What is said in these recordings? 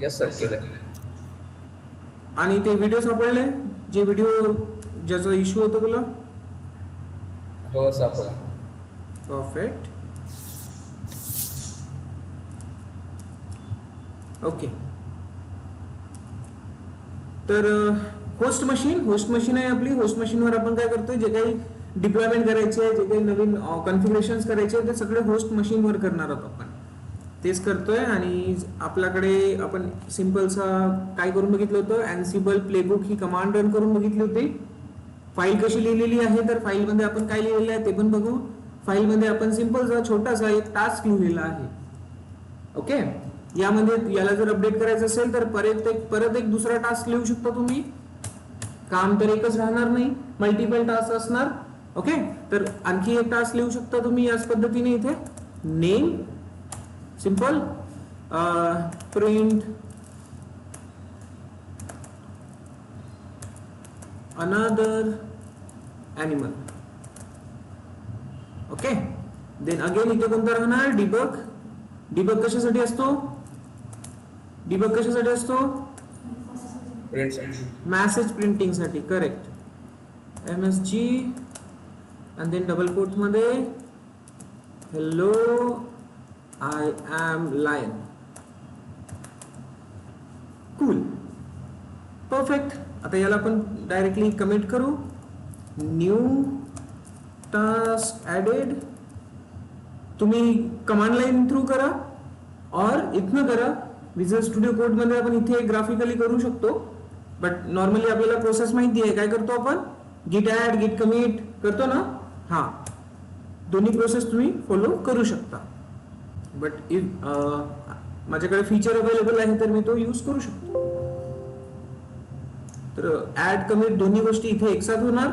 Yes sir केलं. आणि ते व्हिडिओ सापडले, जे व्हिडिओ ज्याचा इश्यू होतो तुला? हो सापडला. परफेक्ट. ओके. तर होस्ट मशीन आहे आपली. होस्ट मशीनवर आपण काय करतोय, जे काही डिप्लॉयमेंट करायचे आहे, जे काही नवीन कॉन्फिगरेशन करायचे आहे, ते सगळे होस्ट मशीनवर करणार आहोत आपण. तेच करतोय. आणि आपल्याकडे आपण सिम्पलसा काय करून बघितलं होतं, अँसिबल प्लेबुक ही कमांड रन करून बघितली होती. फाईल कशी लिहिलेली आहे, तर फाईलमध्ये आपण काय लिहिलेलं आहे ते पण बघू. फाईलमध्ये आपण सिम्पलचा छोटासा एक टास्क लिहिलेला आहे. ओके. यामध्ये याला जर अपडेट करायचं असेल तर परत एक दुसरा टास्क लिहू शकता तुम्ही. काम तर एकच राहणार नाही, मल्टिपल टास्क असणार. ओके. तर आणखी एक टास्क लिहू शकता तुम्ही याच पद्धतीने. इथे name simple print another animal. Okay. Then again इथे कोणता राहणार, डिबग. डिबग कशासाठी असतो? डिबग कशासाठी असतो? मेसेज प्रिंटिंग साठी. करेक्ट. MSG आणि देन डबल कोट मध्ये hello I am lion. Cool. Perfect. आता याला आपण डायरेक्टली कमिट करू. New task added. तुम्ही कमांड लाईन थ्रू करा और इथनं करा. विजुअल स्टुडिओ कोड मध्ये आपण इथे ग्राफिकली करू शकतो, बट नॉर्मली आपल्याला प्रोसेस माहिती आहे. काय करतो आपण, गिट ऍड गिट कमिट करतो ना. हा, दोन्ही प्रोसेस तुम्ही फॉलो करू शकता. बट इफ माझ्याकडे फीचर अवेलेबल आहे तर मी तो यूज करू शकतो. तर ऍड कमिट दोन्ही गोष्टी इथे एकसाथ होणार.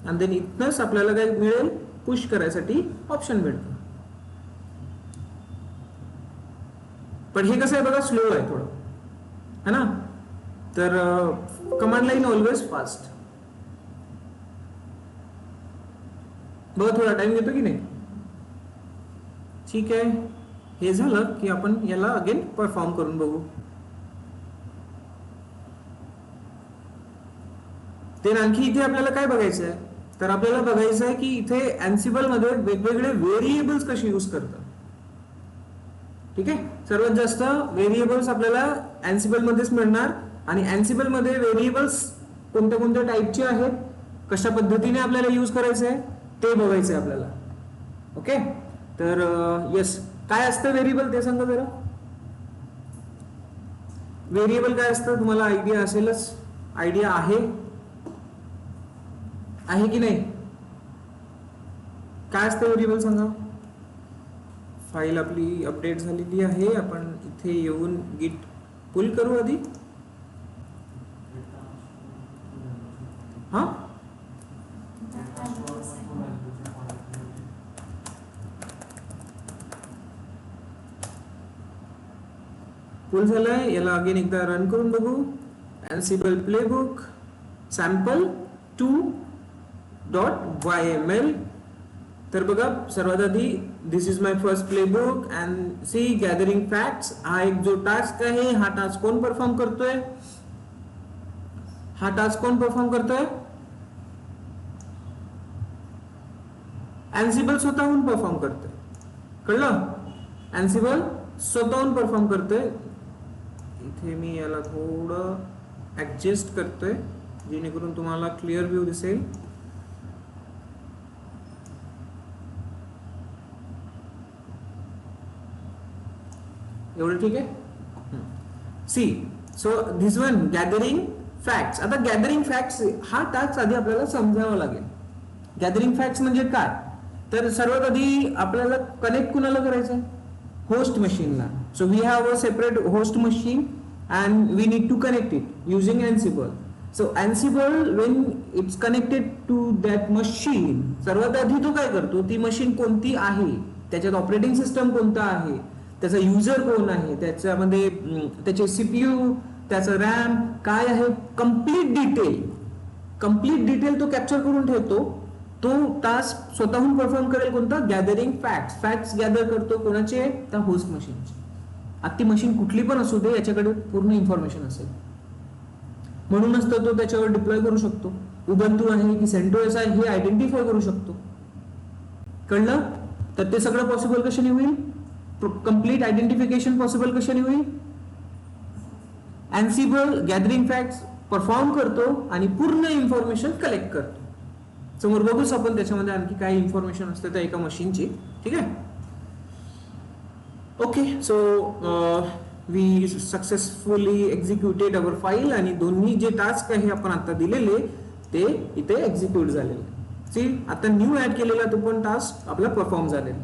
आणि देन इथनच आपल्याला काय मिळेल, पुश करायसाठी ऑप्शन मिळतं. पण हे कसं आहे बघा, स्लो आहे थोडं, है ना. तर कमांड लाईन ऑलवेज फास्ट. बघा थोडा टाइम घेतो की नाही. ठीक आहे. हे झालं की आपण याला अगेन परफॉर्म करून बघू. ते आणखी इथे आपल्याला काय बघायचं आहे, तर आपल्याला बघायचं आहे की इथे अँसिबल मध्ये वेगवेगळे व्हेरिएबल्स कसे यूज करतात. ठीक आहे. सर्वात जास्त व्हेरिएबल्स आपल्याला अँसिबल मध्येच मिळणार. आणि अँसिबल मध्ये व्हेरिएबल्स कोणत्या कोणत्या टाईपचे आहेत, कशा पद्धतीने आपल्याला यूज करायचं आहे ते बघायचं आहे आपल्याला. ओके. तर येस, काय असतं व्हेरिएबल ते सांगा जरा. व्हेरिएबल काय असतं तुम्हाला आयडिया असेलच. आयडिया आहे की नाही? काय असतं व्हेरिएबल सांगा. फाईल आपली अपडेट झालेली आहे. आपण इथे येऊन गिट पुल करू आधी. हा, पुल झालंय. याला अगेन एकदा रन करून बघू. Ansible playbook sample 2.yml. तर बघा सर्वात आधी this is my first playbook and see gathering facts. हा एक जो टास्क आहे, हा टास्क कोण परफॉर्म करतोय? हा टास्क कोण परफॉर्म करतोय? अँसिबल स्वतःहून परफॉर्म करतोय. कळलं? अँसिबल स्वतःहून परफॉर्म करतोय. इथे मी याला थोडं ऍडजस्ट करतोय जेणेकरून तुम्हाला क्लिअर व्ह्यू दिसेल. एवढं ठीक आहे. See, so this one gathering facts. आता गॅदरिंग फॅक्ट्स हा टास्क आधी आपल्याला समजावा लागेल. गॅदरिंग फॅक्ट्स म्हणजे काय, तर सर्वात आधी आपल्याला कनेक्ट कुणाला करायचं आहे? होस्ट मशीनला. So we have a separate host machine and we need to connect it using Ansible. So Ansible when it's connected to that machine, सर्वात आधी तो काय करतो, ती मशीन कोणती आहे, त्याच्यात ऑपरेटिंग सिस्टम कोणता आहे, त्याचा युजर कोण आहे, त्याच्यामध्ये त्याचे सीपीयू, त्याचं रॅम काय आहे, कंप्लीट डिटेल तो कॅप्चर करून ठेवतो. तो टास्क स्वतःहून परफॉर्म करेल कोणता? Gathering facts. फॅक्ट्स गॅदर करतो कोणाचे? त्या होस्ट मशीनचे. आता ती मशीन कुठली पण असू दे, याच्याकडे पूर्ण इन्फॉर्मेशन असेल, म्हणूनच तर तो त्याच्यावर डिप्लॉय करू शकतो. उबंतू आहे की सेंटोस आहे हे आयडेंटिफाय करू शकतो. कळलं? तर ते सगळं पॉसिबल कशाने होईल? कम्प्लीट आयडेंटिफिकेशन पॉसिबल कशाने होईल? अँसिबल गॅदरिंग फॅक्ट्स परफॉर्म करतो आणि पूर्ण इन्फॉर्मेशन कलेक्ट करतो. समोर बघूच आपण त्याच्यामध्ये आणखी काय इन्फॉर्मेशन असते त्या एका मशीनची. ठीक आहे. Okay, so we successfully executed our file आणि दोन्ही जे टास्क आहे आपण आता दिलेले ते इथे एक्झिक्यूट झालेले. सी, आता न्यू ऍड केलेला तो पण टास्क आपला परफॉर्म झालेला.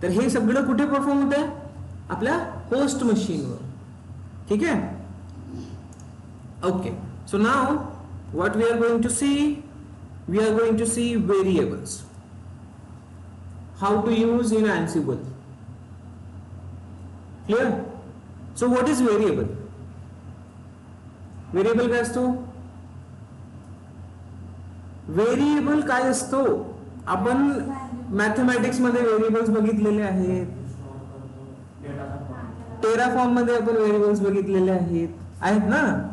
तर हे सगळं कुठे परफॉर्म होत आहे? आपल्या होस्ट मशीनवर. ठीक आहे. Okay, so now what we are going to see, we are going to see variables, how to use in Ansible. Clear? So what is variable? Variable काय असतो? व्हेरिएबल काय असतो? आपण मॅथमॅटिक्स मध्ये व्हेरिएबल्स बघितलेले आहेत, टेराफॉर्म मध्ये आपण व्हेरिएबल्स बघितलेले आहेत ना.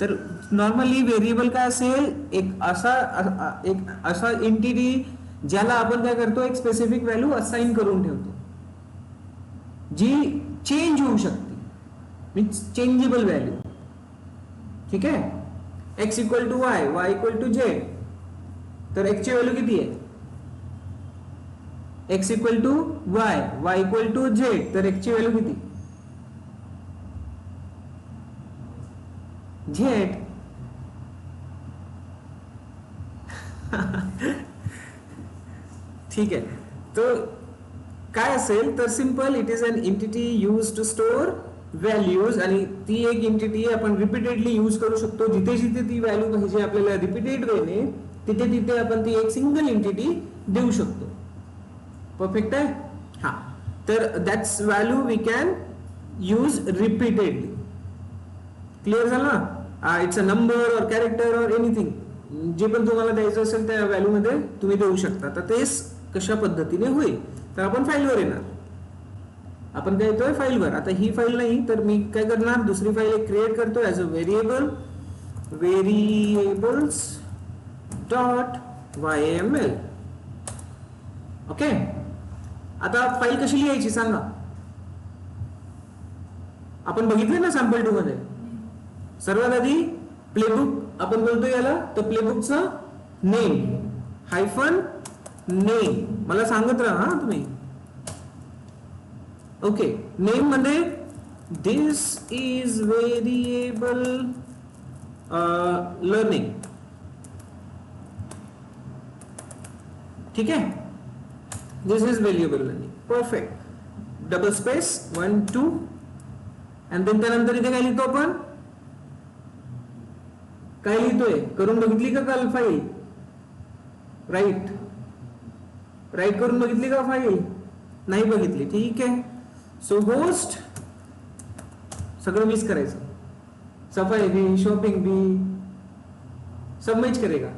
तर नॉर्मली व्हेरिएबल काय असेल? एक असा एंटिटी ज्याला आपण काय करतो, एक स्पेसिफिक व्हॅल्यू असाइन करून ठेवतो जी चेंज होऊ शकते, मीन्स चेंजेबल व्हॅल्यू. ठीक आहे. X equal to Y, Y equal to Z. तर एक्स ची व्हॅल्यू किती आहे? X equal to Y, Y equal to Z. तर एक्स ची व्हॅल्यू किती? झेड. ठीक आहे. तर काय असेल? तर simple, it is an entity use to store values. आणि ती एक एंटिटी आपण रिपीटेडली यूज करू शकतो. जिथे जिथे ती व्हॅल्यू पाहिजे आपल्याला रिपीटेड वेने, तिथे तिथे आपण ती एक सिंगल एंटिटी देऊ शकतो. परफेक्ट आहे. हा, तर that's value we can use repeatedly. Clear झालं ना? It's a number or character or anything, जे पण तुम्हाला द्यायचं असेल त्या व्हॅल्यू मध्ये तुम्ही देऊ शकता. तर तेच कशा पद्धतीने होईल? तर आपण फाईलवर येणार. आपण काय येतोय? फाईलवर. आता ही फाईल नाही, तर मी काय करणार? दुसरी फाईल एक क्रिएट करतो as a variable, variables dot YAML. Okay. आता फाईल कशी लिहायची सांगा? आपण बघितलं ना सॅम्पल 2 मध्ये. सर्वात आधी प्लेबुक आपण बोलतो याला, तर प्लेबुकचं नेम हायफन नेम मला सांगत राहा तुम्ही. ओके. नेम मध्ये दिस इज व्हेरिएबल लर्निंग. ठीक आहे. This is variable learning. Perfect. Double space 1 2 and then त्यानंतर इथे काय लिहितो आपण? काय लिहितोय? करून बघितली का काल फाईल? राईट करून बघितली का फाईल? नाही बघितली. ठीक आहे. सो होस्ट सगळं मिस करायचं. सफाई भी, शॉपिंग भी सब मैच करेगा.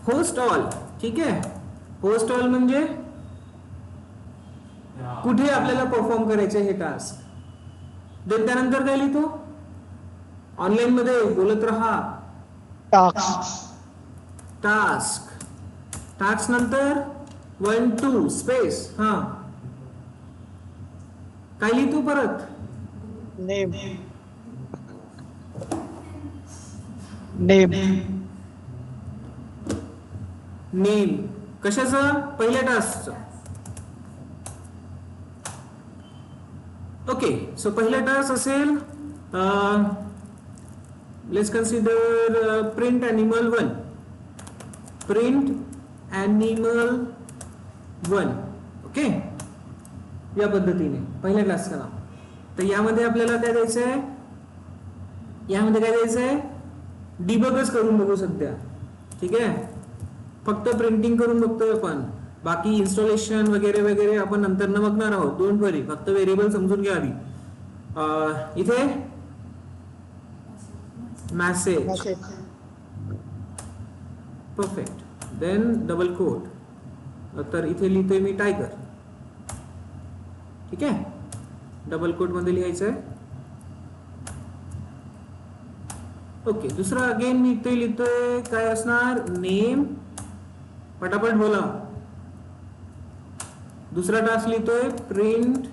Host all. ठीक आहे. होस्ट ऑल म्हणजे कुठे आपल्याला परफॉर्म करायचे हे टास्क. देन त्यानंतर काय लिहितो? ऑनलाईन मध्ये बोलत रहा. टास्क नंतर 1 2 स्पेस. हा, काय लिहितो परत? नेम कशाचं? पहिल्या टास्कचं. ओके. सो पहिला टास्क असेल, let's consider print animal 1. Print animal 1. Okay. या पद्धतीने पहिल्या क्लासचं नाव. तर यामध्ये आपल्याला काय द्यायचंय? यामध्ये काय द्यायचंय? डिबगच करून बघू सध्या. ठीक आहे. फक्त प्रिंटिंग करून बघतोय आपण. बाकी इन्स्टॉलेशन वगैरे वगैरे आपण नंतर न बघणार आहोत. Don't worry. फक्त व्हेरिएबल समजून घ्या आधी. इथे message. Perfect. Then double quote. तर इथे लिहितोय मी टायगर. ठीक आहे. डबल कोट मध्ये लिहायचं आहे. ओके, दुसरा अगेन मी इथे लिहितोय काय असणार, नेम. पटापट बोला. दुसरा टास्क लिहितोय प्रिंट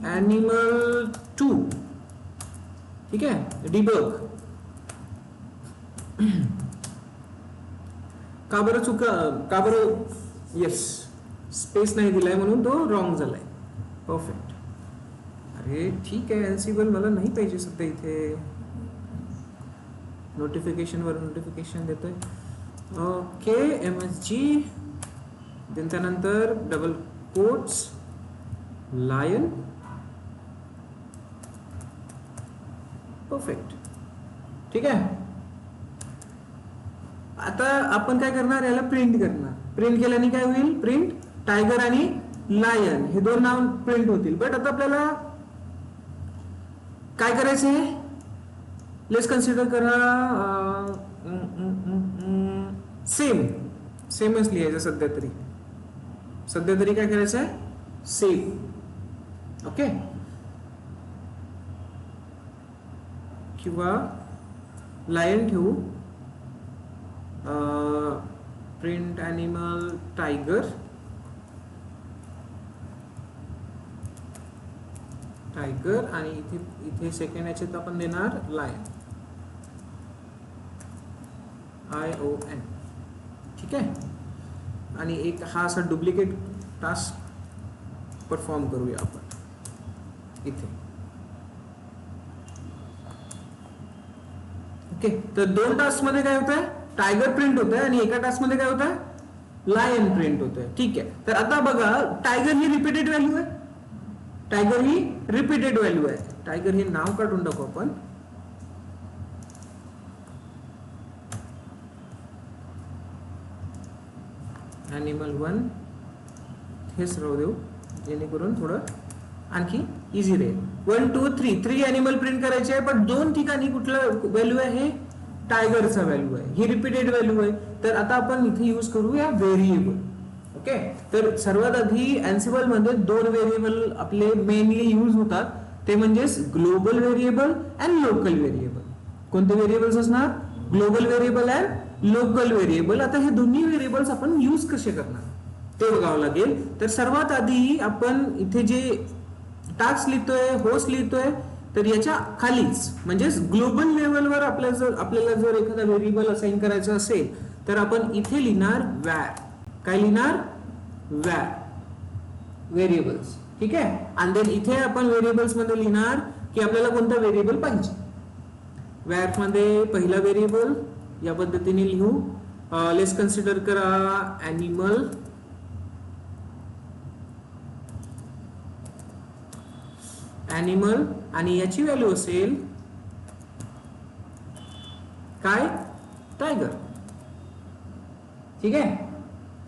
एनिमल 2. ठीक आहे, डिबग. का बरं चुका, का बरं, येस स्पेस नाही दिलाय म्हणून तो रॉंग झालाय. परफेक्ट. अरे ठीक आहे, एन्सिबल मला नाही पाहिजे सध्या इथे. नोटिफिकेशन वर नोटिफिकेशन देतोय. Okay, MSG. देन त्यानंतर डबल कोट्स लायन. परफेक्ट. ठीक आहे, आता आपण काय करणार, याला प्रिंट करणार. प्रिंट केल्याने काय होईल, प्रिंट टायगर आणि लायन हे दोन नाव प्रिंट होतील. बट आता आपल्याला काय करायचं आहे, लेट्स कन्सिडर करा सेमच लिहायचं सध्या तरी काय करायचं आहे, सेम. ओके, किंवा लायन ठेवू, प्रिंट एनिमल टायगर आणि इथे सेकंड याच्यात आपण देणार लायन, ION. ठीक आहे, आणि एक हा असा डुप्लिकेट टास्क परफॉर्म करूया आपण इथे. ओके, तर दोन टास्क मध्ये काय होत आहे, टायगर प्रिंट होत आहे आणि एका टास्क मध्ये काय होत आहे, लायन प्रिंट होत आहे. ठीक आहे, तर आता बघा, टायगर ही रिपीटेड व्हॅल्यू आहे. टायगर हे नाव काढून टाकू आपण. एनिमल 1 हेच राहू देऊ, जेणेकरून थोडं आणखी इझी राहील. 1 2 3 एनिमल प्रिंट करायचे आहे, पण दोन ठिकाणी कुठलं व्हॅल्यू आहे, टायगरचा व्हॅल्यू आहे. ही रिपीटेड व्हॅल्यू आहे. तर आता आपण इथे यूज करूया व्हेरिएबल. ओके, तर सर्वात आधी एन्सिबल मध्ये दोन व्हेरिएबल आपले मेनली यूज होतात, ते म्हणजे global variable and local variable. कोणते व्हेरिएबल्स असणार, global variable and local variable. आता हे दोन्ही व्हेरिएबल्स आपण यूज कसे करणार ते बघावं लागेल. तर सर्वात आधी आपण इथे जे टास्क लिहितोय, होस्ट लिहितोय, तर याच्या खालीच म्हणजे ग्लोबल लेवलवर आपल्याला जर एखादा व्हेरिएबल असाइन करायचं असेल, तर आपण इथे लिहिणार वॅर. काय लिहिणार, वॅर व्हेरिएबल्स. ठीक आहे, आणि देन इथे आपण व्हेरिएबल्स मध्ये लिहिणार की आपल्याला कोणता व्हेरिएबल पाहिजे. वॅर मध्ये पहिला व्हेरिएबल या पद्धतीने लिहू. लेट्स कन्सिडर करा एनिमल. आणि याची व्हॅल्यू असेल काय, टायगर. ठीक आहे,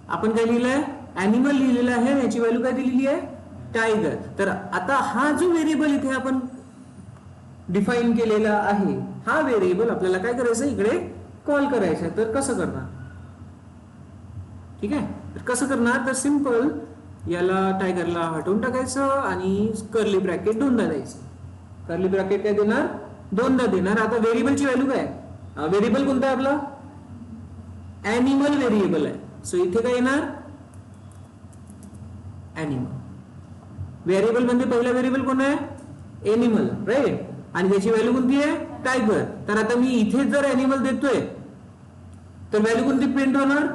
आपण काय लिहिलंय, एनिमल लिहिलेलं आहे, याची व्हॅल्यू काय दिलेली आहे, टायगर. तर आता हा जो व्हेरिएबल इथे आपण डिफाइन केलेला आहे, हा व्हेरिएबल आपल्याला काय करायचं, इकडे कॉल करायचा. तर कसं करणार, ठीक आहे, तर कसं करणार, तर सिंपल याला टायगरला हटवून टाकायचं आणि कर्ली ब्रॅकेट दोनदा द्यायचं. कर्ली ब्रॅकेट काय देणार, दोनदा देणार. आता व्हेरिएबलची व्हॅल्यू काय, व्हेरिएबल कोणता आहे आपला, एनिमल व्हेरिएबल आहे. सो इथे काय येणार, एनिमल. व्हेरिएबल म्हणजे पहिला व्हेरिएबल कोण आहे, एनिमल, राईट, आणि त्याची व्हॅल्यू कोणती आहे, टायगर. तर आता मी इथे जर एनिमल देतोय तर व्हॅल्यू कोणती प्रिंट होणार,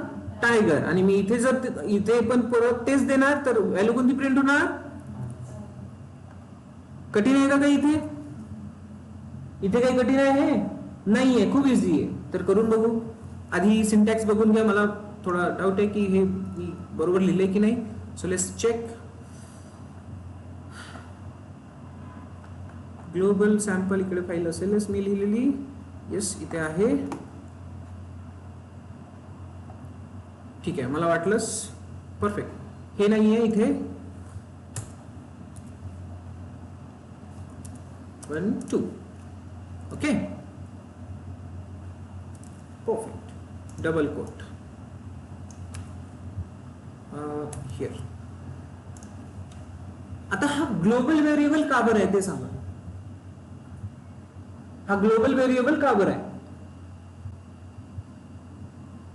टायगर. आणि मी इथे जर इथे पण परत तेच देणार तर व्हॅल्यू कोणती प्रिंट होणार. कठीण आहे का काही इथे काही कठीण आहे, नाहीये, खूप इझी आहे. तर करून बघू. आधी सिंटॅक्स बघून घ्या, मला थोडा डाऊट आहे की हे मी बरोबर लिहिलंय की नाही. So let's check. Global sample इकडे फाईल असेलच मी लिहिलेली, येस इथे आहे. ठीक आहे, मला वाटलंच, परफेक्ट. हे नाहीये इथे, 1 2. Okay, perfect. Double coat here. आता हा ग्लोबल व्हेरिएबल का बरं आहे ते सांगा. हा ग्लोबल व्हेरिएबल का बरं आहे?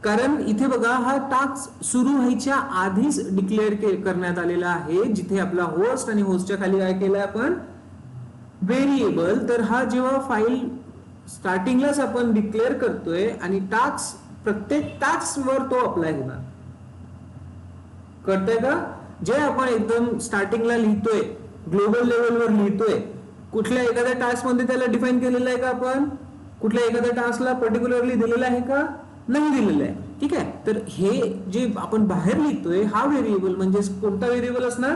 कारण इथे बघा हा टास्क सुरू व्हायच्या आधीच डिक्लेअर करण्यात आलेला आहे, जिथे आपला होस्ट आणि होस्टच्या खाली काय केलं आपण व्हेरिएबल. तर हा जेव्हा फाईल स्टार्टिंगलाच आपण डिक्लेअर करतोय आणि टास्क प्रत्येक टास्क वर तो अप्लाय होणार. कळतंय का? जे आपण एकदम स्टार्टिंगला लिहितोय ग्लोबल लेवलवर लिहितोय, कुठल्या एखाद्या टास्क मध्ये त्याला डिफाईन केलेलं आहे का आपण? कुठल्या एखाद्या टास्कला पर्टिक्युलरली दिलेलं आहे का? नाही दिलेलं आहे. ठीक आहे. तर हे जे आपण बाहेर लिहितोय हा व्हेरिएबल म्हणजे कोणता व्हेरिएबल असणार?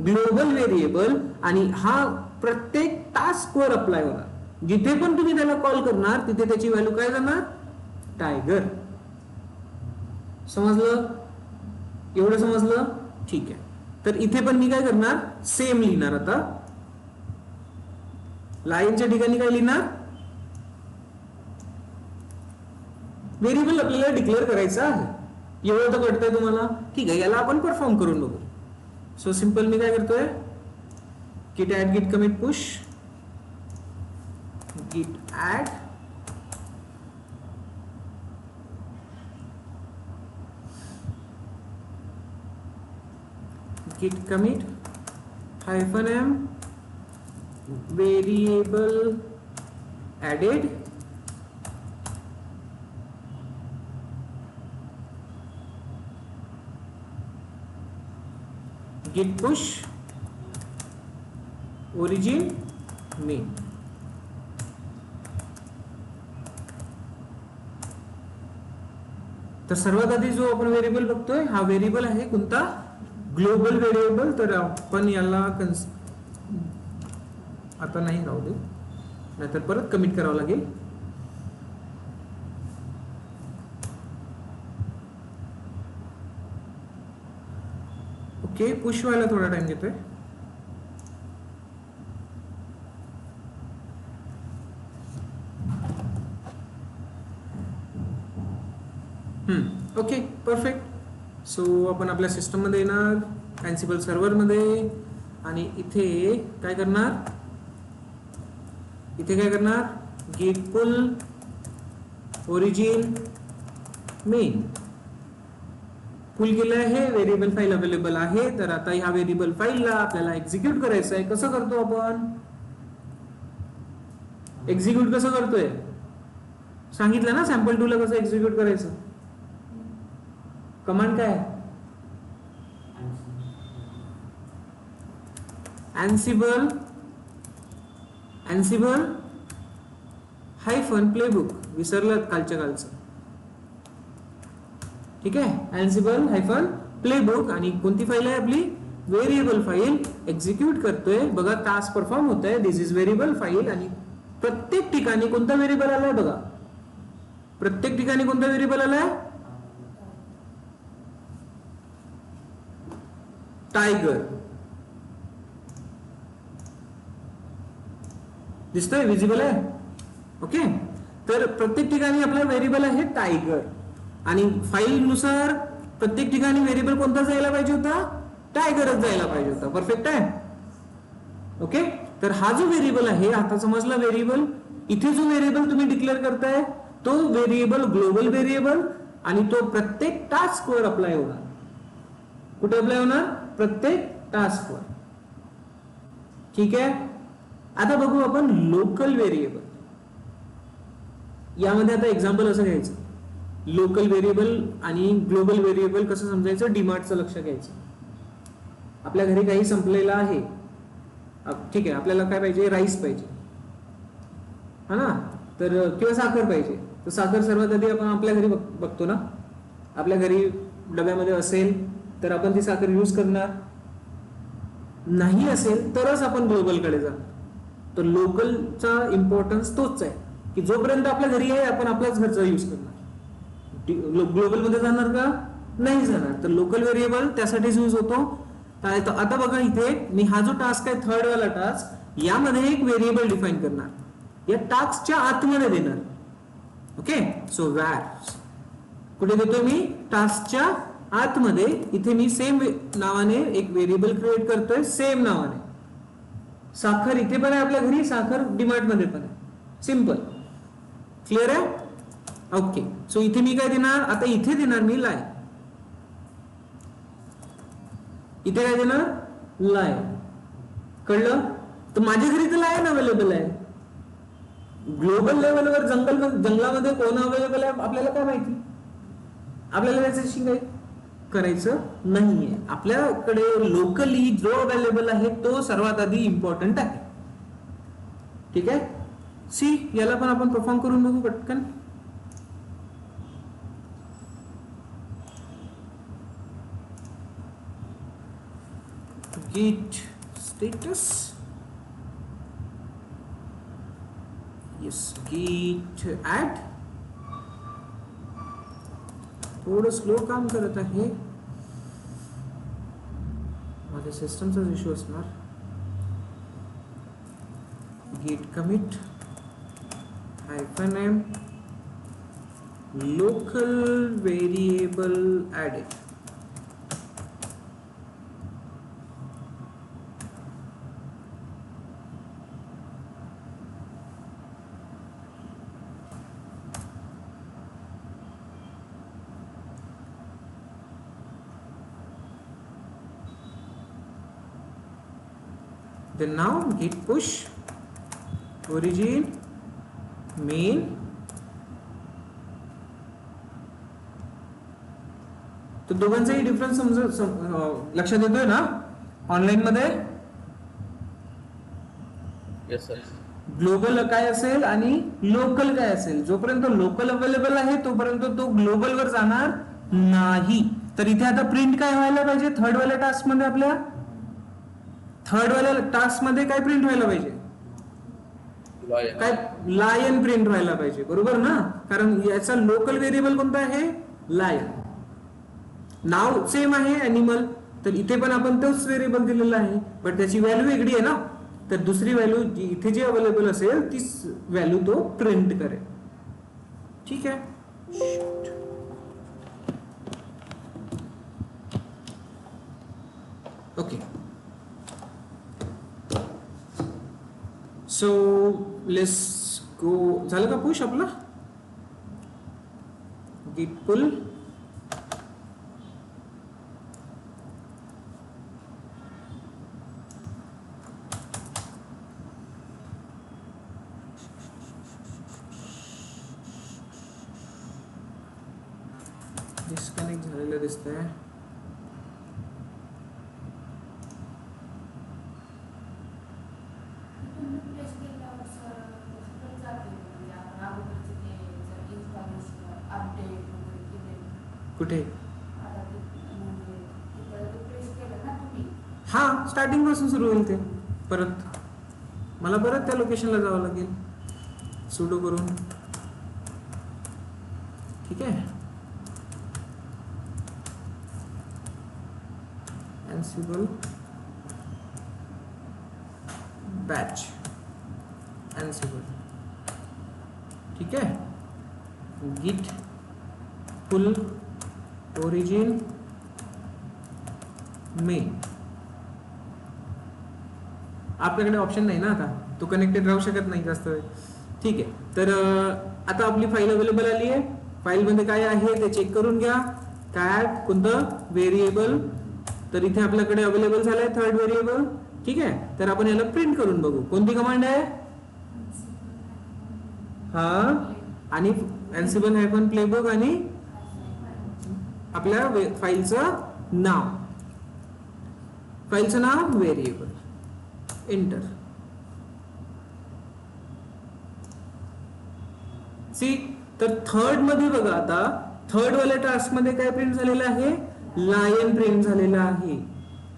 Global variable. आणि हा प्रत्येक टास्क वर अप्लाय होणार. जिथे पण तुम्ही त्याला कॉल करणार तिथे त्याची व्हॅल्यू काय जाणार? टायगर. समजलं? एवढं समजलं? ठीक आहे. तर इथे पण मी काय करणार? सेम लिहिणार. आता लाईनच्या ठिकाणी काय लिहिणार? व्हेरिएबल आपल्याला डिक्लेअर करायचं आहे. एवढं तर कळतंय तुम्हाला? ठीक आहे. याला आपण परफॉर्म करून बघू. सो सिंपल मी काय करतोय? git add git commit push git add git commit -m variable added git push origin main. तर सर्वात आधी जो आपण व्हेरिएबल बघतोय हा व्हेरिएबल आहे कोणता? Global variable. तर आपण याला आता नाही राहू दे, नाहीतर परत कमिट करावं लागेल. ओके. पुश व्हायला थोडा टाइम घेतोय. Okay perfect. सो आपण आपल्या सिस्टम मध्ये येणार एन्सिबल सर्व्हर मध्ये आणि इथे काय करणार? git pull origin main. पुल केलं आहे. व्हेरिएबल फाईल अवेलेबल आहे. तर आता ह्या व्हेरिएबल फाईलला आपल्याला एक्झिक्यूट करायचं आहे. कसं करतो आपण? एक्झिक्यूट कसं करतोय सांगितलं ना सॅम्पल 2 ला कसं एक्झिक्यूट करायचं. कमांड काय? ansible -playbook. विसरलं कालच्या कालचं. ठीक आहे. ansible -playbook. आणि कोणती फाईल आहे आपली? Variable file. एक्झिक्यूट करतोय. बघा टास्क परफॉर्म होत आहे. This is variable file. आणि प्रत्येक ठिकाणी कोणता व्हेरिएबल आलाय बघा. प्रत्येक ठिकाणी कोणता व्हेरिएबल आलाय? टायगर. दिसतोय? विजिबल आहे? ओके. तर प्रत्येक ठिकाणी आपला व्हेरिएबल आहे टायगर. आणि फाईल नुसार प्रत्येक ठिकाणी व्हेरिएबल कोणता जायला पाहिजे होता? टायगरच जायला पाहिजे होता. परफेक्ट आहे? ओके. तर हा जो व्हेरिएबल आहे आता समजला व्हेरिएबल. इथे जो व्हेरिएबल तुम्ही डिक्लेअर करताय तो व्हेरिएबल ग्लोबल व्हेरिएबल आणि तो प्रत्येक टास्क वर अप्लाय होणार. कुठे अप्लाय होणार? प्रत्येक टास्क वर. ठीक आहे. आता बघू आपण लोकल व्हेरिएबल. यामध्ये आता एक्झाम्पल असं घ्यायचं. लोकल व्हेरिएबल आणि ग्लोबल व्हेरिएबल कसं समजायचं? डीमार्टचं लक्ष घ्यायचं. आपल्या घरी काही संपलेलं आहे. ठीक आहे. आपल्याला काय पाहिजे? राईस पाहिजे, हा ना. तर किंवा साखर पाहिजे. तर साखर सर्वात आधी आपण आपल्या घरी बघतो ना. आपल्या घरी डब्यामध्ये असेल तर आपण ती साखर यूज करणार. नाही असेल तरच आपण ग्लोबल कडे जाणार. तर लोकलचा इम्पॉर्टन्स तोच आहे की जोपर्यंत आपल्या घरी आहे आपण आपल्याच घरचा यूज करणार. ग्लोबल मध्ये जाणार का? नाही जाणार. तर लोकल व्हेरिएबल त्यासाठीच यूज होतो. आता बघा इथे मी हा जो टास्क आहे थर्ड वाला टास्क यामध्ये एक व्हेरिएबल डिफाईन करणार. या टास्कच्या आतमध्ये देणार. ओके. सो वॅर कुठे देतोय मी? टास्कच्या आतमध्ये. इथे मी सेम नावाने एक व्हेरिएबल क्रिएट करतोय सेम नावाने. साखर इथे पण आहे आपल्या घरी, साखर डीमार्ट मध्ये पण आहे. सिंपल. क्लिअर आहे? ओके. सो इथे मी काय देणार, आता इथे देणार मी लाय. इथे काय देणार, लाय. कळलं? तर माझ्या घरी तर लायन अवेलेबल आहे. ग्लोबल लेवलवर जंगलामध्ये कोण अवेलेबल आहे आपल्याला काय माहिती, आपल्याला त्याच्याशी काही करायचं नाहीये. आपल्याकडे लोकली जो अवेलेबल आहे तो सर्वात आधी इम्पॉर्टंट आहे. ठीक आहे. सी, याला पण आपण परफॉर्म करून बघू पटकन. git status, yes, git add. थोडं स्लो काम करत आहे, माझ्या सिस्टमचा इश्यू असणार. git commit -m local variable added. Then now git push origin main तो दोघांचाही डिफरन्स लक्षात येतोय ना ऑनलाईन मध्ये. Yes sir. ग्लोबल काय असेल आणि लोकल काय असेल. जोपर्यंत लोकल अवेलेबल आहे तोपर्यंत तो ग्लोबल वर जाणार नाही. तर इथे आता प्रिंट काय व्हायला पाहिजे, थर्ड वाल्या टास्क मध्ये, आपल्या थर्ड वाल्या टास्क मध्ये काय प्रिंट व्हायला पाहिजे, काय लायन प्रिंट व्हायला पाहिजे. बरोबर ना, कारण याचा लोकल व्हेरिएबल कोणता आहे, लायन. नाव सेम आहे एनिमल, तर इथे पण आपण तोच व्हेरिएबल दिलेला आहे, पण त्याची व्हॅल्यू वेगळी आहे ना. तर दुसरी व्हॅल्यू इथे जी अवेलेबल असेल तीच व्हॅल्यू तो प्रिंट करेल. ठीक आहे. ओके. So let's go. झालं का पुश आपला, git pull. डिस्कनेक्ट झालेलं दिसतंय. कुठे, हा स्टार्टिंग पासून सुरू होईल ते. परत मला परत त्या लोकेशनला जावं लागेल सुडो करून. ठीक आहे. Ansible batch Ansible. ठीक है. git pull origin main. आपल्याकडे ऑप्शन नाही ना आता, तो कनेक्टेड राहू शकत नाही जास्त वेळ. ठीक आहे. तर आता आपली फाईल अवेलेबल आली आहे. फाईल मध्ये काय आहे ते चेक करून घ्या. काय कोणतं व्हेरिएबल, तर इथे आपल्याकडे अवेलेबल झालंय थर्ड व्हेरिएबल. ठीक आहे. तर आपण याला प्रिंट करून बघू. कोणती कमांड आहे, हा, आणि Ansible हायफन प्लेबुक आणि आपल्या फाईलचं नाव, फाईलचं नाव व्हेरिएबल. एंटर. सी, तर थर्ड मध्ये बघा, आता थर्ड वाल्या टास्क मध्ये काय प्रिंट झालेलं आहे, लायन प्रिंट झालेला आहे.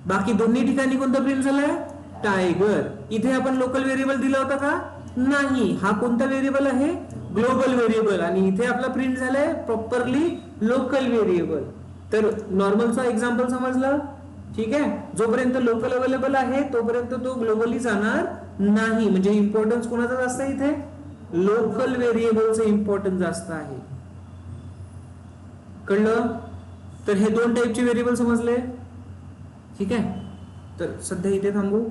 बाकी दोन्ही ठिकाणी कोणतं प्रिंट झालंय, टायगर. इथे आपण लोकल व्हेरिएबल दिला होता का, नाही. हा कोणता व्हेरिएबल आहे, ग्लोबल व्हेरिएबल, आणि इथे आपला प्रिंट झालाय प्रॉपरली लोकल व्हेरिएबल. तर नॉर्मलचा एक्झाम्पल समजलं. ठीक आहे. जोपर्यंत लोकल अवेलेबल आहे तोपर्यंत तो ग्लोबली जाणार नाही. म्हणजे इम्पॉर्टन्स कोणाचा जास्त आहे, इथे लोकल व्हेरिएबलचं इम्पॉर्टन्स जास्त आहे. कळलं. तर हे दोन टाईपचे व्हेरिएबल समजले. ठीक आहे. तर सध्या इथे थांबू.